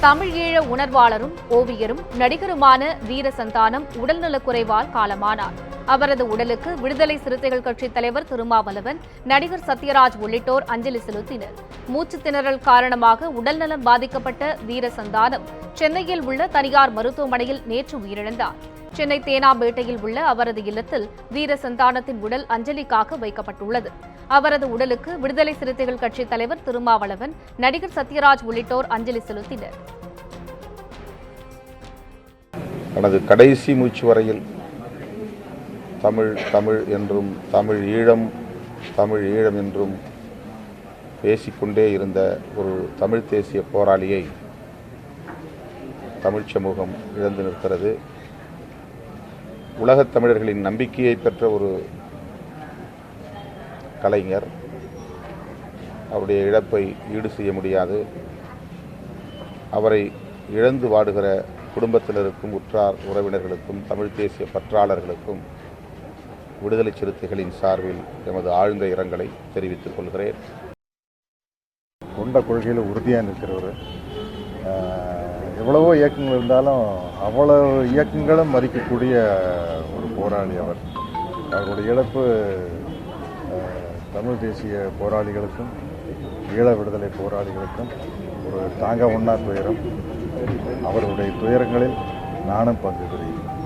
தமிழ் ஈழ உணர்வாளரும் ஓவியரும் நடிகருமான வீரசந்தானம் உடல்நலக்குறைவால் காலமானார். அவரது உடலுக்கு விடுதலை சிறுத்தைகள் கட்சித் தலைவர் திருமாவளவன், நடிகர் சத்யராஜ் உள்ளிட்டோர் அஞ்சலி செலுத்தினர். மூச்சு திணறல் காரணமாக உடல்நலம் பாதிக்கப்பட்ட வீரசந்தானம் சென்னையில் உள்ள தனியார் மருத்துவமனையில் நேற்று உயிரிழந்தார். சென்னை தேனாம்பேட்டையில் உள்ள அவரது இல்லத்தில் வீரசந்தானத்தின் உடல் அஞ்சலிக்காக வைக்கப்பட்டுள்ளது. அவரது உடலுக்கு விடுதலை சிறுத்தைகள் கட்சித் தலைவர் திருமாவளவன், நடிகர் சத்யராஜ் உள்ளிட்டோர் அஞ்சலி செலுத்தினர். தனது கடைசி மூச்சு வரையில் தமிழ் தமிழ் என்றும் தமிழ் ஈழம் என்றும் பேசிக்கொண்டே இருந்த ஒரு தமிழ் தேசிய போராளியை தமிழ் சமூகம் இழந்து நிற்கிறது. உலகத் தமிழர்களின் நம்பிக்கையை பெற்ற ஒரு கலைஞர். அவருடைய இழப்பை ஈடு செய்ய முடியாது. அவரை இழந்து வாடுகிற குடும்பத்தினருக்கும் உற்றார் உறவினர்களுக்கும் தமிழ் தேசிய பற்றாளர்களுக்கும் விடுதலை சிறுத்தைகளின் சார்பில் எமது ஆழ்ந்த இரங்கலை தெரிவித்துக் கொள்கிறேன். கொண்ட கொள்கையில் உறுதியாக நிற்கிறவர். எவ்வளவோ இயக்கங்கள் இருந்தாலும் அவ்வளவு இயக்கங்களும் மதிக்கக்கூடிய ஒரு போராளி அவர். அவருடைய இழப்பு தமிழ் தேசிய போராளிகளுக்கும் ஈழ விடுதலை போராளிகளுக்கும் ஒரு தாங்க ஒண்ணா துயரம். அவருடைய துயரங்களில் நானும் பங்கு பெறுகிறேன்.